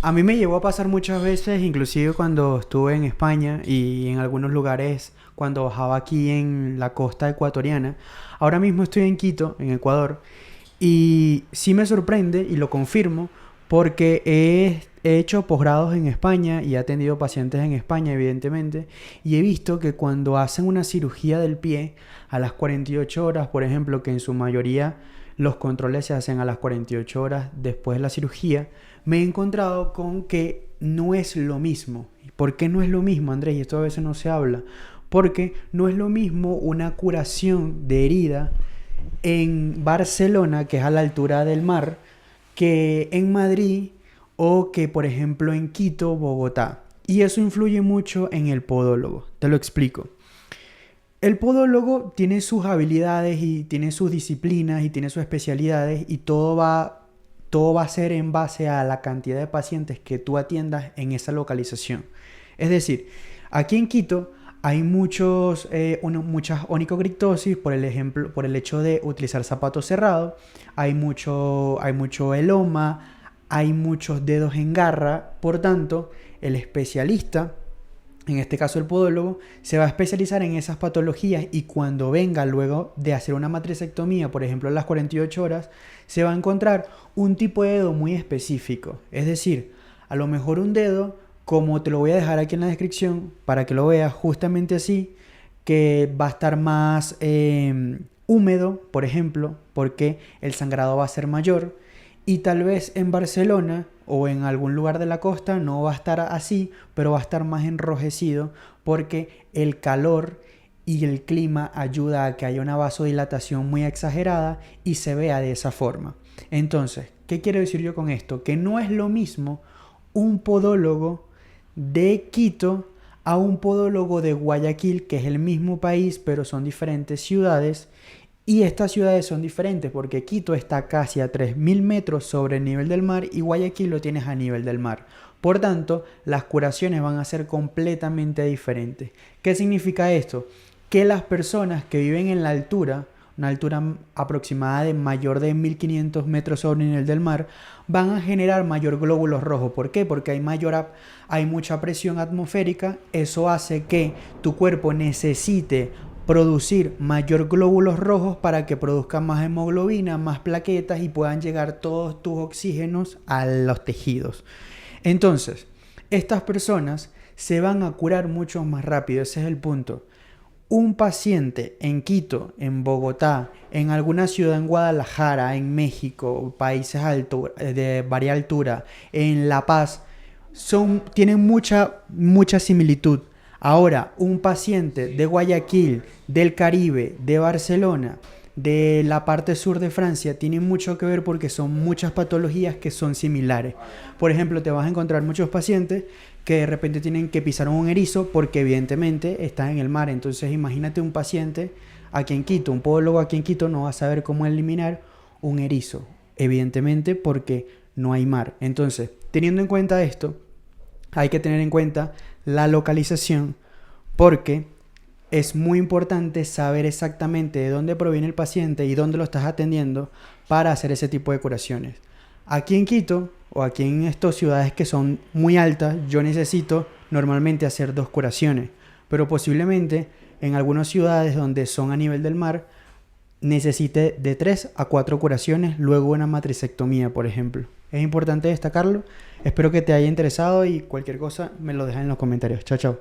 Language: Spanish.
A mí me llegó a pasar muchas veces, inclusive cuando estuve en España y en algunos lugares cuando bajaba aquí en la costa ecuatoriana. Ahora mismo estoy en Quito, en Ecuador, y sí me sorprende y lo confirmo porque he hecho posgrados en España y he atendido pacientes en España, evidentemente, y he visto que cuando hacen una cirugía del pie a las 48 horas, por ejemplo, que en su mayoría los controles se hacen a las 48 horas después de la cirugía, me he encontrado con que no es lo mismo. ¿Por qué no es lo mismo, Andrés? Y esto a veces no se habla. Porque no es lo mismo una curación de herida en Barcelona, que es a la altura del mar, que en Madrid o que, por ejemplo, en Quito, Bogotá. Y eso influye mucho en el podólogo. Te lo explico. El podólogo tiene sus habilidades y tiene sus disciplinas y tiene sus especialidades y todo va a ser en base a la cantidad de pacientes que tú atiendas en esa localización. Es decir, aquí en Quito hay muchas onicocriptosis por el hecho de utilizar zapatos cerrados, hay mucho eloma, hay muchos dedos en garra, por tanto, el especialista, en este caso el podólogo, se va a especializar en esas patologías y cuando venga luego de hacer una matricectomía, por ejemplo a las 48 horas, se va a encontrar un tipo de dedo muy específico. Es decir, a lo mejor un dedo, como te lo voy a dejar aquí en la descripción para que lo veas justamente así, que va a estar más húmedo, por ejemplo, porque el sangrado va a ser mayor. Y tal vez en Barcelona o en algún lugar de la costa no va a estar así, pero va a estar más enrojecido porque el calor y el clima ayuda a que haya una vasodilatación muy exagerada y se vea de esa forma. Entonces, ¿qué quiero decir yo con esto? Que no es lo mismo un podólogo de Quito a un podólogo de Guayaquil, que es el mismo país, pero son diferentes ciudades. Y estas ciudades son diferentes porque Quito está casi a 3.000 metros sobre el nivel del mar y Guayaquil lo tienes a nivel del mar. Por tanto, las curaciones van a ser completamente diferentes. ¿Qué significa esto? Que las personas que viven en la altura, una altura aproximada de mayor de 1.500 metros sobre el nivel del mar, van a generar mayor glóbulos rojos. ¿Por qué? Porque hay mucha presión atmosférica. Eso hace que tu cuerpo necesite producir mayor glóbulos rojos para que produzcan más hemoglobina, más plaquetas y puedan llegar todos tus oxígenos a los tejidos. Entonces, estas personas se van a curar mucho más rápido, ese es el punto. Un paciente en Quito, en Bogotá, en alguna ciudad en Guadalajara, en México, países de varia altura, en La Paz, tienen mucha similitud. Ahora, un paciente de Guayaquil, del Caribe, de Barcelona, de la parte sur de Francia, tiene mucho que ver porque son muchas patologías que son similares. Por ejemplo, te vas a encontrar muchos pacientes que de repente tienen que pisar un erizo porque evidentemente está en el mar. Entonces imagínate un paciente aquí en Quito, un podólogo aquí en Quito no va a saber cómo eliminar un erizo, evidentemente porque no hay mar. Entonces, teniendo en cuenta esto, hay que tener en cuenta la localización porque es muy importante saber exactamente de dónde proviene el paciente y dónde lo estás atendiendo para hacer ese tipo de curaciones. Aquí en Quito o aquí en estas ciudades que son muy altas, yo necesito normalmente hacer 2 curaciones, pero posiblemente en algunas ciudades donde son a nivel del mar necesite de 3 a 4 curaciones, luego una matricectomía, por ejemplo. Es importante destacarlo. Espero que te haya interesado y cualquier cosa me lo dejas en los comentarios. Chao, chao.